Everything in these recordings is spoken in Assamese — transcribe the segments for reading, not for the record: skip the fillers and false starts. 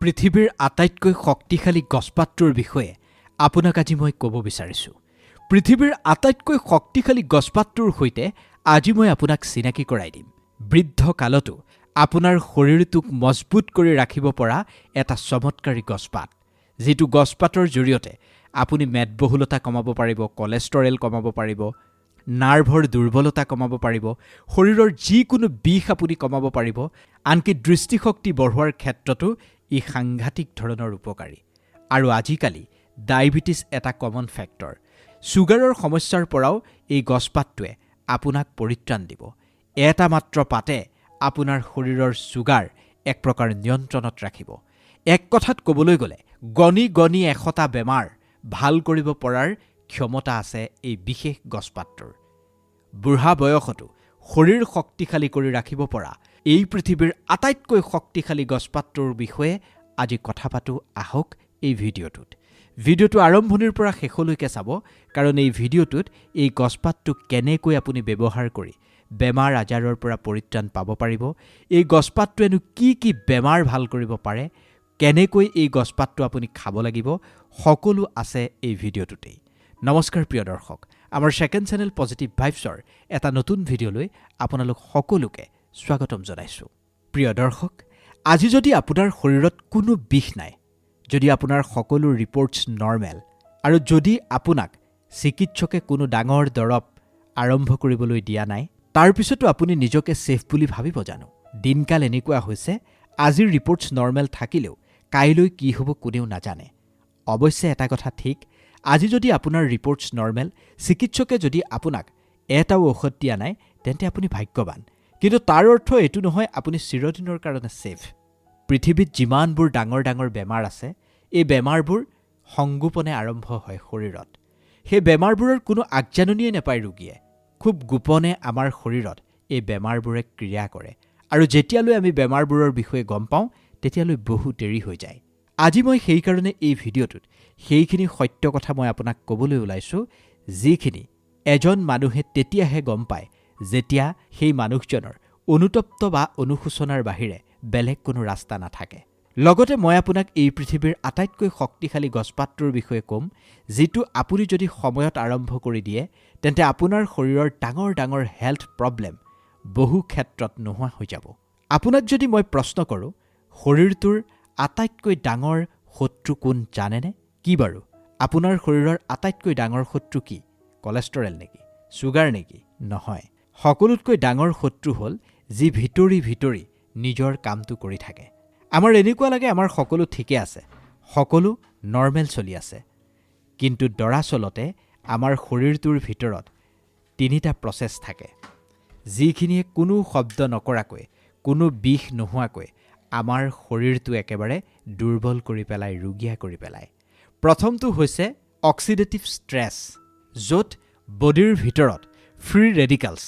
পৃথিৱীৰ আটাইতকৈ শক্তিশালী গছপাতটোৰ বিষয়ে আপোনাক আজি মই ক'ব বিচাৰিছোঁ। পৃথিৱীৰ আটাইতকৈ শক্তিশালী গছপাতটোৰ সৈতে আজি মই আপোনাক চিনাকি কৰাই দিম। বৃদ্ধ কালতো আপোনাৰ শৰীৰটোক মজবুত কৰি ৰাখিব পৰা এটা চমৎকাৰী গছপাত, যিটো গছপাতৰ জৰিয়তে আপুনি মেদবহুলতা কমাব পাৰিব, কলেষ্টৰেল কমাব পাৰিব, নাৰ্ভৰ দুৰ্বলতা কমাব পাৰিব, শৰীৰৰ যিকোনো বিষ আপুনি কমাব পাৰিব, আনকি দৃষ্টিশক্তি বঢ়োৱাৰ ক্ষেত্ৰতো ই সাংঘাতিক ধৰণৰ উপকাৰী। আৰু আজিকালি ডায়েবেটিছ এটা কমন ফেক্টৰ। ছুগাৰৰ সমস্যাৰ পৰাও এই গছপাতটোৱে আপোনাক পৰিত্ৰাণ দিব। এটা মাত্ৰ পাতে আপোনাৰ শৰীৰৰ ছুগাৰ এক প্ৰকাৰ নিয়ন্ত্ৰণত ৰাখিব। এক কথাত ক'বলৈ গ'লে গণি গণি 100টা বেমাৰ ভাল কৰিব পৰাৰ ক্ষমতা আছে এই বিশেষ গছপাতটোৰ। বুঢ়া বয়সতো শৰীৰ শক্তিশালী কৰি ৰাখিব পৰা এই পৃথিৱীৰ আটাইতকৈ শক্তিশালী গছপাতটোৰ বিষয়ে আজি কথা পাতোঁ। আহক এই ভিডিঅ'টোত। ভিডিঅ'টো আৰম্ভণিৰ পৰা শেষলৈকে চাব, কাৰণ এই ভিডিঅ'টোত এই গছপাতটো কেনেকৈ আপুনি ব্যৱহাৰ কৰি বেমাৰ আজাৰৰ পৰা পৰিত্ৰাণ পাব পাৰিব, এই গছপাতটোৱেনো কি কি বেমাৰ ভাল কৰিব পাৰে, কেনেকৈ এই গছপাতটো আপুনি খাব লাগিব, সকলো আছে এই ভিডিঅ'টোতেই। নমস্কাৰ প্ৰিয় দৰ্শক, আমাৰ ছেকেণ্ড চেনেল পজিটিভ ভাইবছৰ এটা নতুন ভিডিঅ'লৈ আপোনালোক সকলোকে স্বাগতম জনাইছোঁ। প্ৰিয় দৰ্শক, আজি যদি আপোনাৰ শৰীৰত কোনো বিষ নাই, যদি আপোনাৰ সকলো ৰিপৰ্টছ নৰ্মেল, আৰু যদি আপোনাক চিকিৎসকে কোনো ডাঙৰ দৰৱ আৰম্ভ কৰিবলৈ দিয়া নাই, তাৰ পিছতো আপুনি নিজকে ছেফ বুলি ভাবিব জানো? দিনকাল এনেকুৱা হৈছে, আজিৰ ৰিপৰ্টছ নৰ্মেল থাকিলেও কাইলৈ কি হ'ব কোনেও নাজানে। অৱশ্যে এটা কথা ঠিক, আজি যদি আপোনাৰ ৰিপৰ্টছ নৰ্মেল, চিকিৎসকে যদি আপোনাক এটাও ঔষধ দিয়া নাই, তেন্তে আপুনি ভাগ্যৱান। কিন্তু তাৰ অৰ্থ এইটো নহয় আপুনি চিৰদিনৰ কাৰণে ছেফ। পৃথিৱীত যিমানবোৰ ডাঙৰ ডাঙৰ বেমাৰ আছে, এই বেমাৰবোৰ সংগোপনে আৰম্ভ হয় শৰীৰত। সেই বেমাৰবোৰৰ কোনো আগজাননীয়ে নাপায় ৰোগীয়ে। খুব গোপনে আমাৰ শৰীৰত এই বেমাৰবোৰে ক্ৰিয়া কৰে, আৰু যেতিয়ালৈ আমি বেমাৰবোৰৰ বিষয়ে গম পাওঁ, তেতিয়ালৈ বহু দেৰি হৈ যায়। আজি মই সেইকাৰণে এই ভিডিঅ'টোত সেইখিনি সত্য কথা মই আপোনাক ক'বলৈ ওলাইছোঁ, যিখিনি এজন মানুহে তেতিয়াহে গম পায় যেতিয়া সেই মানুহজনৰ অনুতপ্ত বা অনুশোচনাৰ বাহিৰে বেলেগ কোনো ৰাস্তা নাথাকে। লগতে মই আপোনাক এই পৃথিৱীৰ আটাইতকৈ শক্তিশালী গছপাতটোৰ বিষয়ে ক'ম, যিটো আপুনি যদি সময়ত আৰম্ভ কৰি দিয়ে, তেন্তে আপোনাৰ শৰীৰৰ ডাঙৰ ডাঙৰ হেল্থ প্ৰব্লেম বহু ক্ষেত্ৰত নোহোৱা হৈ যাব। আপোনাক যদি মই প্ৰশ্ন কৰোঁ, শৰীৰটোৰ আটাইতকৈ ডাঙৰ শত্ৰু কোন জানেনে? কি বাৰু? আপোনাৰ শৰীৰৰ আটাইতকৈ ডাঙৰ শত্ৰু কি? কলেষ্টৰেল নেকি? ছুগাৰ নেকি? নহয়। সকলোতকৈ ডাঙৰ শত্ৰু হ'ল যি ভিতৰি ভিতৰি নিজৰ কামটো কৰি থাকে। আমাৰ এনেকুৱা লাগে আমাৰ সকলো ঠিকে আছে, সকলো নৰ্মেল চলি আছে, কিন্তু দৰাচলতে আমাৰ শৰীৰটোৰ ভিতৰত 3টা প্ৰচেছ থাকে, যিখিনিয়ে কোনো শব্দ নকৰাকৈ, কোনো বিষ নোহোৱাকৈ আমাৰ শৰীৰটো একেবাৰে দুৰ্বল কৰি পেলায়, ৰোগীয়া কৰি পেলায়। প্ৰথমটো হৈছে অক্সিডেটিভ ষ্ট্ৰেছ, য'ত বডিৰ ভিতৰত ফ্ৰী ৰেডিকেলছ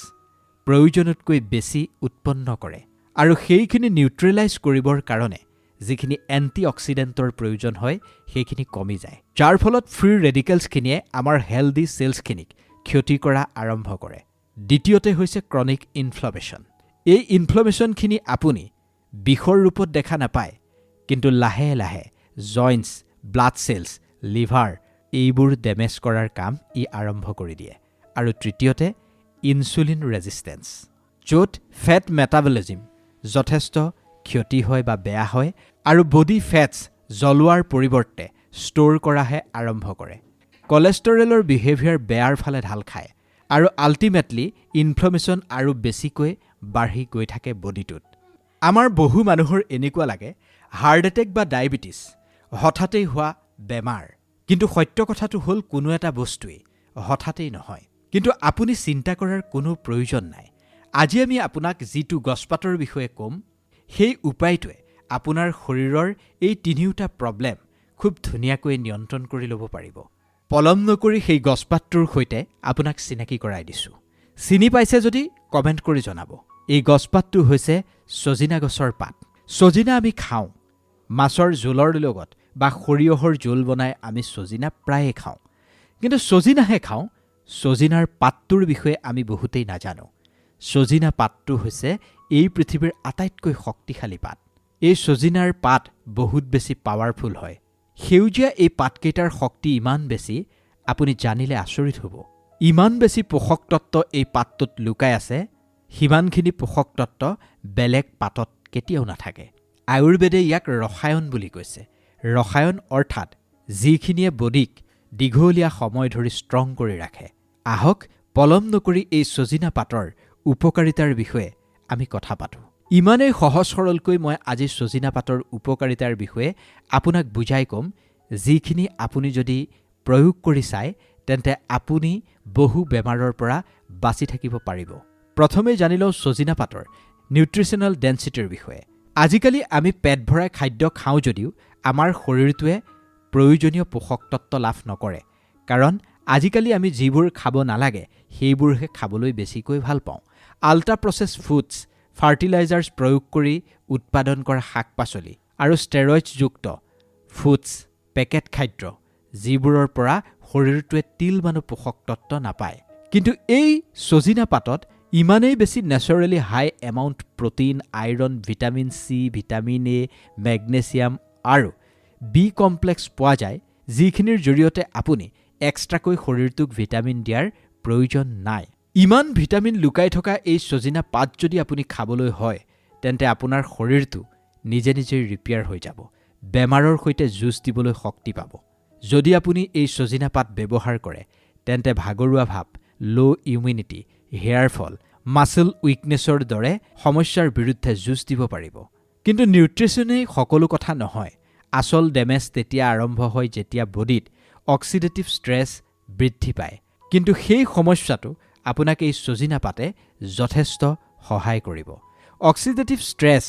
প্ৰয়োজনতকৈ বেছি উৎপন্ন কৰে, আৰু সেইখিনি নিউট্ৰেলাইজ কৰিবৰ কাৰণে যিখিনি এণ্টি অক্সিডেণ্টৰ প্ৰয়োজন হয়, সেইখিনি কমি যায়, যাৰ ফলত ফ্ৰী ৰেডিকেলছখিনিয়ে আমাৰ হেল্ডি চেলছখিনিক ক্ষতি কৰা আৰম্ভ কৰে। দ্বিতীয়তে হৈছে ক্ৰনিক ইনফ্লামেশ্যন। এই ইনফ্লামেশ্যনখিনি আপুনি বিষৰ ৰূপত দেখা নাপায়, কিন্তু লাহে লাহে জইণ্টছ, ব্লাড চেলছ, লিভাৰ এইবোৰ ডেমেজ কৰাৰ কাম ই আৰম্ভ কৰি দিয়ে। আৰু তৃতীয়তে ইনচুলিন ৰেজিষ্টেঞ্চ, য'ত ফেট মেটাবলিজিম যথেষ্ট ক্ষতি হয় বা বেয়া হয়, আৰু বডি ফেটছ জ্বলোৱাৰ পৰিৱৰ্তে ষ্ট'ৰ কৰাহে আৰম্ভ কৰে। কলেষ্টৰেলৰ বিহেভিয়াৰ বেয়াৰ ফালে ঢাল খায়, আৰু আল্টিমেটলি ইনফ্লামেশ্যন আৰু বেছিকৈ বাঢ়ি গৈ থাকে বডিটোত। আমাৰ বহু মানুহৰ এনেকুৱা লাগে হাৰ্ট এটেক বা ডায়েবেটিছ হঠাতেই হোৱা বেমাৰ, কিন্তু সত্য কথাটো হ'ল কোনো এটা বস্তুৱেই হঠাতেই নহয়। কিন্তু আপুনি চিন্তা কৰাৰ কোনো প্ৰয়োজন নাই। আজি আমি আপোনাক যিটো গছপাতৰ বিষয়ে ক'ম, সেই উপায়টোৱে আপোনাৰ শৰীৰৰ এই 3টা প্ৰব্লেম খুব ধুনীয়াকৈ নিয়ন্ত্ৰণ কৰি ল'ব পাৰিব। পলম নকৰি সেই গছপাতটোৰ সৈতে আপোনাক চিনাকি কৰাই দিছোঁ। চিনি পাইছে যদি কমেণ্ট কৰি জনাব। এই গছপাতটো হৈছে ছজিনা গছৰ পাত। ছজিনা আমি খাওঁ, মাছৰ জোলৰ লগত বা সৰিয়হৰ জোল বনাই আমি ছজিনা প্ৰায়ে খাওঁ, কিন্তু ছজিনাহে খাওঁ, ছজিনাৰ পাতটোৰ বিষয়ে আমি বহুতেই নাজানো। ছজিনা পাতটো হৈছে এই পৃথিৱীৰ আটাইতকৈ শক্তিশালী পাত। এই ছজিনাৰ পাত বহুত বেছি পাৱাৰফুল হয়। সেউজীয়া এই পাতকেইটাৰ শক্তি ইমান বেছি, আপুনি জানিলে আচৰিত হ'ব। ইমান বেছি পোষক তত্ত্ব এই পাতটোত লুকাই আছে, সিমানখিনি পোষক তত্ত্ব বেলেগ পাতত কেতিয়াও নাথাকে। আয়ুৰ্বেদে ইয়াক ৰসায়ন বুলি কৈছে। ৰসায়ন অৰ্থাৎ যিখিনিয়ে বডিক দীঘলীয়া সময় ধৰি ষ্ট্ৰং কৰি ৰাখে। আহক পলম নকৰি এই ছজিনা পাতৰ উপকাৰিতাৰ বিষয়ে আমি কথা পাতোঁ। ইমানেই সহজ সৰলকৈ মই আজি ছজিনা পাতৰ উপকাৰিতাৰ বিষয়ে আপোনাক বুজাই ক'ম, যিখিনি আপুনি যদি প্ৰয়োগ কৰি চায় তেন্তে আপুনি বহু বেমাৰৰ পৰা বাচি থাকিব পাৰিব। প্ৰথমে জানি লওঁ ছজিনা পাতৰ নিউট্ৰিশ্যনেল ডেন্সিটিৰ বিষয়ে। আজিকালি আমি পেট ভৰাই খাদ্য খাওঁ যদিও আমাৰ শৰীৰটোৱে প্ৰয়োজনীয় পোষক তত্ত্ব লাভ নকৰে, কাৰণ আজিকালি আমি যিবোৰ খাব নালাগে সেইবোৰহে খাবলৈ বেছিকৈ ভাল পাওঁ। আল্ট্ৰা প্ৰচেছ ফুডছ, ফাৰ্টিলাইজাৰ্ছ প্ৰয়োগ কৰি উৎপাদন কৰা শাক পাচলি আৰু ষ্টেৰইডছযুক্ত ফুডছ, পেকেট খাদ্য, যিবোৰৰ পৰা শৰীৰটোৱে তিলমানো পোষক তত্ত্ব নাপায়। কিন্তু এই ছজিনা পাতত ইমানেই বেছি naturally high amount protein, iron, vitamin C, vitamin A, magnesium আৰু বি কমপ্লেক্স পোৱা যায়, যিখিনিৰ জৰিয়তে আপুনি এক্সট্ৰাকৈ শৰীৰটোক ভিটামিন দিয়াৰ প্ৰয়োজন নাই। ইমান ভিটামিন লুকাই থকা এই ছজিনা পাত যদি আপুনি খাবলৈ হয়, তেন্তে আপোনাৰ শৰীৰটো নিজে নিজেই ৰিপেয়াৰ হৈ যাব, বেমাৰৰ সৈতে যুঁজ দিবলৈ শক্তি পাব। যদি আপুনি এই ছজিনা পাত ব্যৱহাৰ কৰে তেন্তে ভাগৰুৱা ভাৱ, ল' ইমিউনিটি, হেয়াৰ ফল, মাছল উইকনেছৰ দৰে সমস্যাৰ বিৰুদ্ধে যুঁজ দিব পাৰিব। কিন্তু নিউট্ৰিশ্যনেই সকলো কথা নহয়। আচল ডেমেজ তেতিয়া আৰম্ভ হয় যেতিয়া বডিত অক্সিডেটিভ ষ্ট্ৰেছ বৃদ্ধি পায়। কিন্তু সেই সমস্যাটো আপোনাক এই ছজিনা পাতে যথেষ্ট সহায় কৰিব। অক্সিডেটিভ ষ্ট্ৰেছ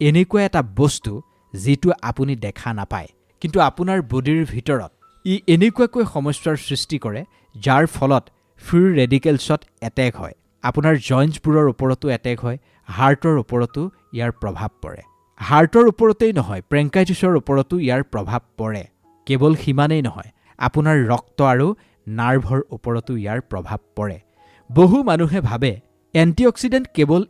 এনেকুৱা এটা বস্তু যিটো আপুনি দেখা নাপায়, কিন্তু আপোনাৰ বডিৰ ভিতৰত ই এনেকুৱাকৈ সমস্যাৰ সৃষ্টি কৰে যাৰ ফলত ফ্ৰী ৰেডিকেলছত এটেক হয়। আপোনাৰ জইণ্টছবোৰৰ ওপৰতো এটেক হয়, হাৰ্টৰ ওপৰতো ইয়াৰ প্ৰভাৱ পৰে। হাৰ্টৰ ওপৰতেই নহয়, ব্ৰংকাইটিছৰ ওপৰতো ইয়াৰ প্ৰভাৱ পৰে। কেৱল সিমানেই নহয়, আপোনাৰ ৰক্ত আৰু নাৰ্ভৰ ওপৰতো ইয়াৰ প্ৰভাৱ পৰে। বহু মানুহে ভাবে এণ্টিঅক্সিডেণ্ট কেৱল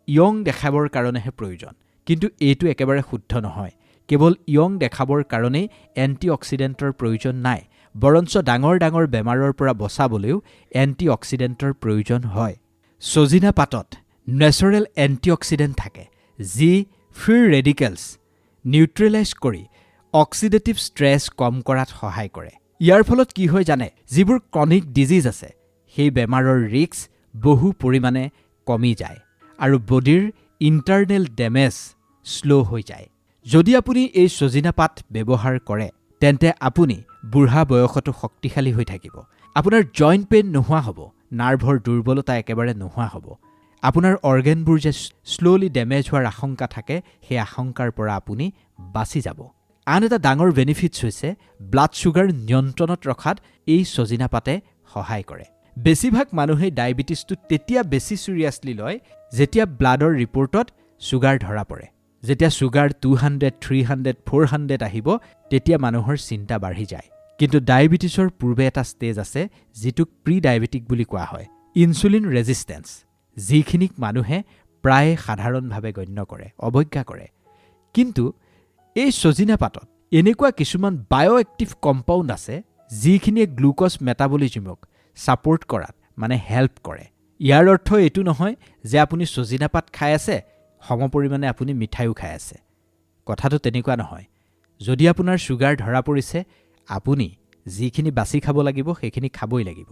য়ং দেখাবৰ কাৰণেহে প্ৰয়োজন, কিন্তু এইটো একেবাৰে শুদ্ধ নহয়। কেৱল য়ং দেখাবৰ কাৰণেই এণ্টিঅক্সিডেণ্টৰ প্ৰয়োজন নাই, বৰঞ্চ ডাঙৰ ডাঙৰ বেমাৰৰ পৰা বচাবলৈও এণ্টিঅক্সিডেণ্টৰ প্ৰয়োজন হয়। ছজিনা পাতত নেচাৰেল এণ্টিঅক্সিডেণ্ট থাকে, যি ফ্ৰী ৰেডিকেলছ নিউট্ৰেলাইজ কৰি অক্সিডেটিভ ষ্ট্ৰেছ কম কৰাত সহায় কৰে। ইয়াৰ ফলত কি হয় জানে? যিবোৰ ক্ৰনিক ডিজিজ আছে সেই বেমাৰৰ ৰিস্ক বহু পৰিমাণে কমি যায় আৰু বডিৰ ইণ্টাৰনেল ডেমেজ শ্ল' হৈ যায়। যদি আপুনি এই ছজিনা পাত ব্যৱহাৰ কৰে তেন্তে আপুনি বুঢ়া বয়সতো শক্তিশালী হৈ থাকিব। আপোনাৰ জইণ্ট পেইন নোহোৱা হ'ব, নাৰ্ভৰ দুৰ্বলতা একেবাৰে নোহোৱা হ'ব। আপোনাৰ অৰ্গেনবোৰ যে শ্ল'লি ডেমেজ হোৱাৰ আশংকা থাকে, সেই আশংকাৰ পৰা আপুনি বাচি যাব। আন এটা ডাঙৰ বেনিফিটছ হৈছে ব্লাড ছুগাৰ নিয়ন্ত্ৰণত ৰখাত এই ছজিনা পাতে সহায় কৰে। বেছিভাগ মানুহে ডায়েবেটিছটো তেতিয়া বেছি চিৰিয়াছলি লয় যেতিয়া ব্লাডৰ ৰিপৰ্টত ছুগাৰ ধৰা পৰে। যেতিয়া ছুগাৰ 200, 300, 400 আহিব, তেতিয়া মানুহৰ চিন্তা বাঢ়ি যায়। কিন্তু ডায়েবেটিছৰ পূৰ্বে এটা ষ্টেজ আছে যিটোক প্ৰি ডায়েবেটিক বুলি কোৱা হয়, ইনচুলিন ৰেজিষ্টেঞ্চ, যিখিনিক মানুহে প্ৰায় সাধাৰণভাৱে গণ্য কৰে, অৱজ্ঞা কৰে। কিন্তু এই ছজিনা পাতত এনেকুৱা কিছুমান বায়'এক্টিভ কম্পাউণ্ড আছে যিখিনিয়ে গ্লুক'জ মেটাবলিজিমক ছাপোৰ্ট কৰাত হেল্প কৰে। ইয়াৰ অৰ্থ এইটো নহয় যে আপুনি ছজিনা পাত খাই আছে, সমপৰিমাণে আপুনি মিঠাইও খাই আছে। কথাটো তেনেকুৱা নহয়। যদি আপোনাৰ ছুগাৰ ধৰা পৰিছে, আপুনি যিখিনি বাছি খাব লাগিব সেইখিনি খাবই লাগিব।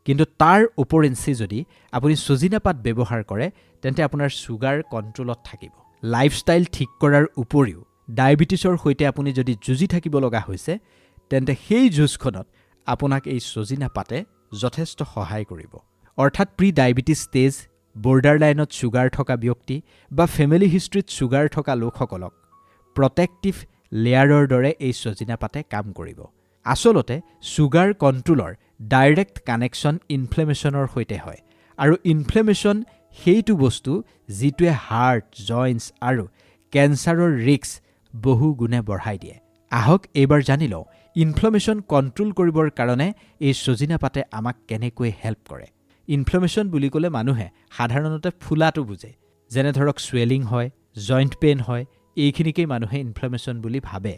কিন্তু তাৰ ওপৰেঞ্চি যদি আপুনি ছজিনা পাত ব্যৱহাৰ কৰে তেন্তে আপোনাৰ ছুগাৰ কণ্ট্ৰলত থাকিব। লাইফষ্টাইল ঠিক কৰাৰ উপৰিও ডায়েবেটিছৰ সৈতে আপুনি যদি যুঁজি থাকিব লগা হৈছে, তেন্তে সেই যুঁজখনত আপোনাক এই ছজিনা পাতে যথেষ্ট সহায় কৰিব। অৰ্থাৎ প্ৰি ডায়েবেটিছ ষ্টেজ, বৰ্ডাৰ লাইনত ছুগাৰ থকা ব্যক্তি বা ফেমিলি হিষ্ট্ৰীত ছুগাৰ থকা লোকসকলক প্ৰটেক্টিভ লেয়াৰৰ দৰে এই ছজিনা পাতে কাম কৰিব। আচলতে ছুগাৰ কণ্ট্ৰলৰ ডাইৰেক্ট কানেকশ্যন ইনফ্লেমেশ্যনৰ সৈতে হয়, আৰু ইনফ্লেমেশ্যন সেইটো বস্তু যিটোৱে হাৰ্ট, জইণ্টছ আৰু কেঞ্চাৰৰ ৰিস্ক বহু গুণে বঢ়াই দিয়ে। আহক এইবাৰ জানি লওঁ ইনফ্লেমেশ্যন কণ্ট্ৰল কৰিবৰ কাৰণে এই ছজিনা পাতে আমাক কেনেকৈ হেল্প কৰে। ইনফ্লেমেশ্যন বুলি ক'লে মানুহে সাধাৰণতে ফুলাটো বুজে, যেনে ধৰক চুৱেলিং হয়, জইণ্ট পেইন হয়, এইখিনিকেই মানুহে ইনফ্লামেশ্যন বুলি ভাবে।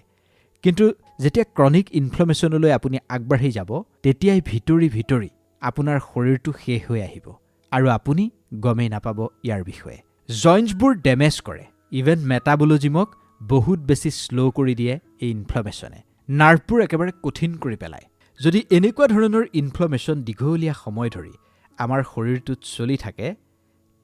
কিন্তু যেতিয়া ক্ৰনিক ইনফ্লামেশ্যনলৈ আপুনি আগবাঢ়ি যাব, তেতিয়াই ভিতৰি আপোনাৰ শৰীৰটো শেষ হৈ আহিব আৰু আপুনি গমেই নাপাব ইয়াৰ বিষয়ে। জইণ্টছবোৰ ডেমেজ কৰে, ইভেন মেটাবলজিমক বহুত বেছি শ্ল' কৰি দিয়ে এই ইনফ্লামেশ্যনে। নাৰ্ভবোৰ একেবাৰে কঠিন কৰি পেলায়। যদি এনেকুৱা ধৰণৰ ইনফ্লামেশ্যন দীঘলীয়া সময় ধৰি আমাৰ শৰীৰটোত চলি থাকে,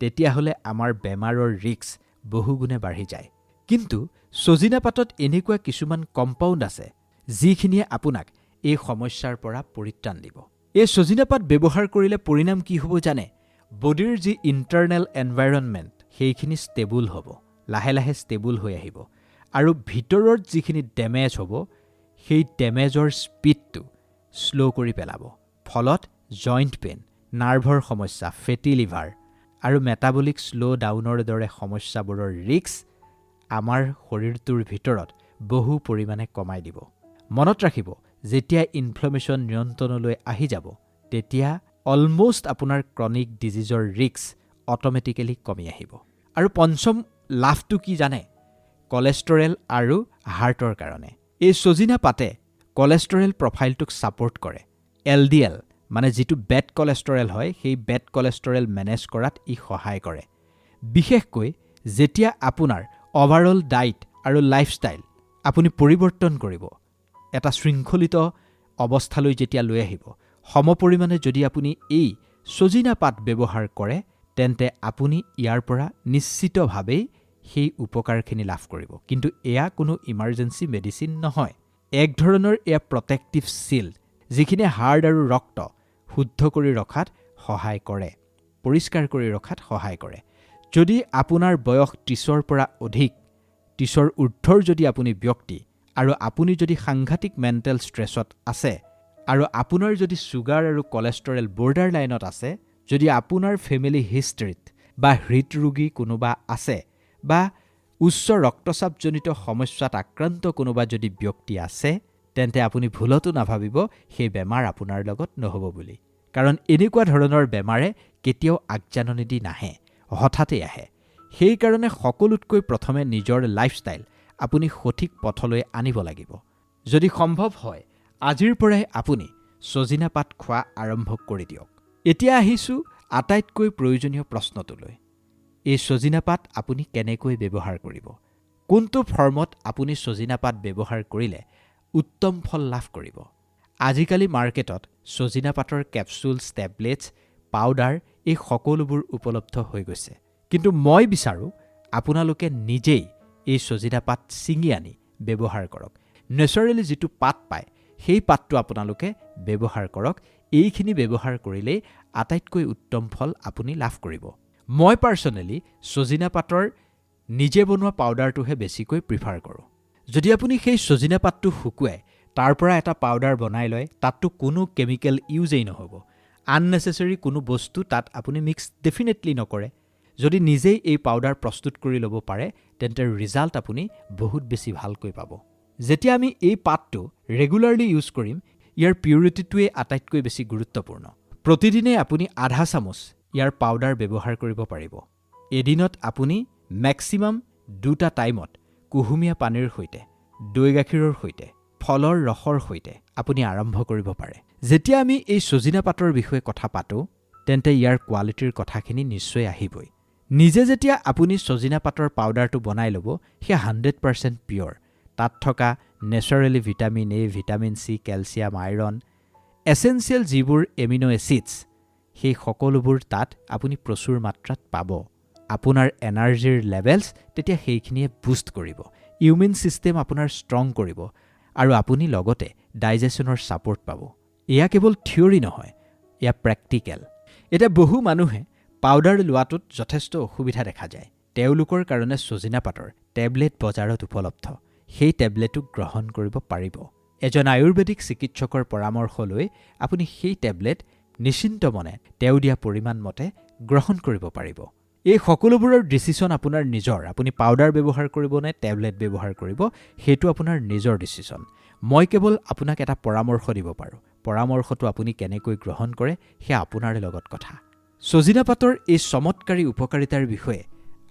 তেতিয়াহ'লে আমাৰ বেমাৰৰ ৰিস্ক বহুগুণে বাঢ়ি যায়। কিন্তু ছজিনা পাতত এনেকুৱা কিছুমান কম্পাউণ্ড আছে যিখিনিয়ে আপোনাক এই সমস্যাৰ পৰা পৰিত্ৰাণ দিব। এই ছজিনা পাত ব্যৱহাৰ কৰিলে পৰিণাম কি হ'ব জানে? বডিৰ যি ইণ্টাৰনেল এনভাইৰনমেণ্ট সেইখিনি ষ্টেবল হ'ব, লাহে লাহে ষ্টেবল হৈ আহিব আৰু ভিতৰত যিখিনি ডেমেজ হ'ব সেই ডেমেজৰ স্পীডটো শ্ল' কৰি পেলাব। ফলত জইণ্ট পেইন, নাৰ্ভৰ সমস্যা, ফেটি লিভাৰ আৰু মেটাবলিক শ্ল' ডাউনৰ দৰে সমস্যাবোৰৰ ৰিস্ক আমাৰ শৰীৰটোৰ ভিতৰত বহু পৰিমাণে কমাই দিব। মনত ৰাখিব, যেতিয়া ইনফ্লামেশ্যন নিয়ন্ত্ৰণলৈ আহি যাব, তেতিয়া অলম'ষ্ট আপোনাৰ ক্ৰনিক ডিজিজৰ ৰিস্ক অট'মেটিকেলি কমি আহিব। আৰু পঞ্চম লাভটো কি জানে? কলেষ্টৰেল আৰু হাৰ্টৰ কাৰণে। এই ছজিনা পাতে কলেষ্টৰেল প্ৰফাইলটোক ছাপোৰ্ট কৰে। LDL মানে যিটো বেড কলেষ্টৰেল হয়, সেই বেড কলেষ্টৰেল মেনেজ কৰাত ই সহায় কৰে। বিশেষকৈ যেতিয়া আপোনাৰ অভাৰঅল ডায়েট আৰু লাইফষ্টাইল আপুনি পৰিৱৰ্তন কৰিব, এটা শৃংখলিত অৱস্থালৈ যেতিয়া লৈ আহিব, সমপৰিমাণে যদি আপুনি এই ছজিনা পাত ব্যৱহাৰ কৰে, তেন্তে আপুনি ইয়াৰ পৰা নিশ্চিতভাৱেই সেই উপকাৰখিনি লাভ কৰিব। কিন্তু এয়া কোনো ইমাৰ্জেঞ্চি মেডিচিন নহয়। এক ধৰণৰ এয়া প্ৰটেক্টিভ শ্বীল্ড, যিখিনিয়ে হাড় আৰু ৰক্ত শুদ্ধ কৰি ৰখাত সহায় কৰে, পৰিষ্কাৰ কৰি ৰখাত সহায় কৰে। যদি আপোনাৰ বয়স 30ৰ পৰা অধিক, 30ৰ ঊৰ্ধৰ যদি আপুনি ব্যক্তি আৰু আপুনি যদি সাংঘাতিক মেণ্টেল ষ্ট্ৰেছত আছে আৰু আপোনাৰ যদি ছুগাৰ আৰু কলেষ্টৰেল বৰ্ডাৰ লাইনত আছে, যদি আপোনাৰ ফেমিলি হিষ্ট্ৰীত বা হৃদৰোগী কোনোবা আছে বা উচ্চ ৰক্তচাপজনিত সমস্যাত আক্ৰান্ত কোনোবা যদি ব্যক্তি আছে, তেন্তে আপুনি ভুলতো নাভাবিব সেই বেমাৰ আপোনাৰ লগত নহ'ব বুলি। কাৰণ এনেকুৱা ধৰণৰ বেমাৰে কেতিয়াও আগজাননী দি নাহে, হঠাতেই আহে। সেইকাৰণে সকলোতকৈ প্ৰথমে নিজৰ লাইফষ্টাইল আপুনি সঠিক পথলৈ আনিব লাগিব। যদি সম্ভৱ হয়, আজিৰ পৰাই আপুনি ছজিনা পাত খোৱা আৰম্ভ কৰি দিয়ক। এতিয়া আহিছোঁ আটাইতকৈ প্ৰয়োজনীয় প্ৰশ্নটোলৈ। এই ছজিনা পাত আপুনি কেনেকৈ ব্যৱহাৰ কৰিব? কোনটো ফৰ্মত আপুনি ছজিনা পাত ব্যৱহাৰ কৰিলে উত্তম ফল লাভ কৰিব? আজিকালি মাৰ্কেটত ছজিনা পাতৰ কেপচুলছ, টেবলেটছ, পাউডাৰ এই সকলোবোৰ উপলব্ধ হৈ গৈছে। কিন্তু মই বিচাৰোঁ আপোনালোকে নিজেই এই ছজিনা পাত ছিঙি আনি ব্যৱহাৰ কৰক। নেচাৰেলি যিটো পাত পায়, সেই পাতটো আপোনালোকে ব্যৱহাৰ কৰক। এইখিনি ব্যৱহাৰ কৰিলেই আটাইতকৈ উত্তম ফল আপুনি লাভ কৰিব। মই পাৰ্চনেলি ছজিনা পাতৰ নিজে বনোৱা পাউডাৰটোহে বেছিকৈ প্ৰিফাৰ কৰোঁ। যদি আপুনি সেই ছজিনা পাতটো শুকুৱাই তাৰ পৰা এটা পাউডাৰ বনাই লয়, তাততো কোনো কেমিকেল ইউজেই নহ'ব, আননেচেচেৰী কোনো বস্তু তাত আপুনি মিক্স ডেফিনেটলি নকৰে। যদি নিজেই এই পাউডাৰ প্ৰস্তুত কৰি ল'ব পাৰে, তেন্তে ৰিজাল্ট আপুনি বহুত বেছি ভালকৈ পাব। যেতিয়া আমি এই পাতটো ৰেগুলাৰলি ইউজ কৰিম, ইয়াৰ পিউৰিটিটোৱে আটাইতকৈ বেছি গুৰুত্বপূৰ্ণ। প্ৰতিদিনে আপুনি আধা চামুচ ইয়াৰ পাউডাৰ ব্যৱহাৰ কৰিব পাৰিব। এদিনত আপুনি মেক্সিমাম 2টা টাইমত কুহুমীয়া পানীৰ সৈতে, দৈ গাখীৰৰ সৈতে, ফলৰ ৰসৰ সৈতে আপুনি আৰম্ভ কৰিব পাৰে। যেতিয়া আমি এই ছজিনা পাতৰ বিষয়ে কথা পাতোঁ, তেন্তে ইয়াৰ কোৱালিটিৰ কথাখিনি নিশ্চয় আহিবই। নিজে যেতিয়া আপুনি ছজিনা পাতৰ পাউডাৰটো বনাই ল'ব, সেয়া 100% পিয়'ৰ। তাত থকা naturally vitamin A, vitamin C, calcium, iron, essential যিবোৰ এমিনো এছিডছ, সেই সকলোবোৰ তাত আপুনি প্ৰচুৰ মাত্ৰাত পাব। আপোনাৰ এনাৰ্জিৰ লেভেলছ তেতিয়া সেইখিনিয়ে বুষ্ট কৰিব, ইমিউন ছিষ্টেম আপোনাৰ ষ্ট্ৰং কৰিব আৰু আপুনি লগতে ডাইজেশ্যনৰ ছাপোৰ্ট পাব। এয়া কেৱল থিয়ৰী নহয়, এয়া প্ৰেক্টিকেল। এতিয়া বহু মানুহে পাউডাৰ লোৱাটোত যথেষ্ট অসুবিধা দেখা যায়। তেওঁলোকৰ কাৰণে ছজিনা পাতৰ টেবলেট বজাৰত উপলব্ধ। সেই টেবলেটটো গ্ৰহণ কৰিব পাৰিব। এজন আয়ুৰ্বেদিক চিকিৎসকৰ পৰামৰ্শ লৈ আপুনি সেই টেবলেট নিশ্চিন্ত মনে তেওঁ দিয়া পৰিমাণ মতে গ্ৰহণ কৰিব পাৰিব। এই সকলোবোৰৰ ডিচিশ্যন আপোনাৰ নিজৰ। আপুনি পাউডাৰ ব্যৱহাৰ কৰিব নে টেবলেট ব্যৱহাৰ কৰিব, সেইটো আপোনাৰ নিজৰ ডিচিশ্যন। মই কেৱল আপোনাক এটা পৰামৰ্শ দিব পাৰোঁ। পৰামৰ্শটো আপুনি কেনেকৈ গ্ৰহণ কৰে, সেয়া আপোনাৰ লগত কথা। ছজিনা পাতৰ এই চমৎকাৰী উপকাৰিতাৰ বিষয়ে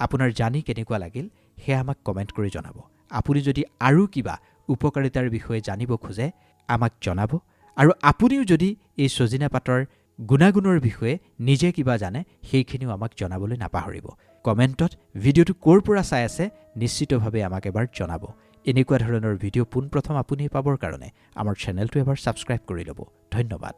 আপোনাৰ জানি কেনেকুৱা লাগিল, সেয়া আমাক কমেণ্ট কৰি জনাব। আপুনি যদি আৰু কিবা উপকাৰিতাৰ বিষয়ে জানিব খোজে আমাক জনাব আৰু আপুনিও যদি এই ছজিনা পাতৰ গুণাগুণৰ বিষয়ে নিজে কিবা জানে সেইখিনিও আমাক জনাবলৈ নাপাহৰিব। কমেণ্টত ভিডিঅ'টো ক'ৰ পৰা চাই আছে নিশ্চিতভাৱে আমাক এবাৰ জনাব। এনেকুৱা ধৰণৰ ভিডিঅ' পোনপ্ৰথম আপুনি পাবৰ কাৰণে আমাৰ চেনেলটো এবাৰ ছাবস্ক্ৰাইব কৰি ল'ব। ধন্যবাদ।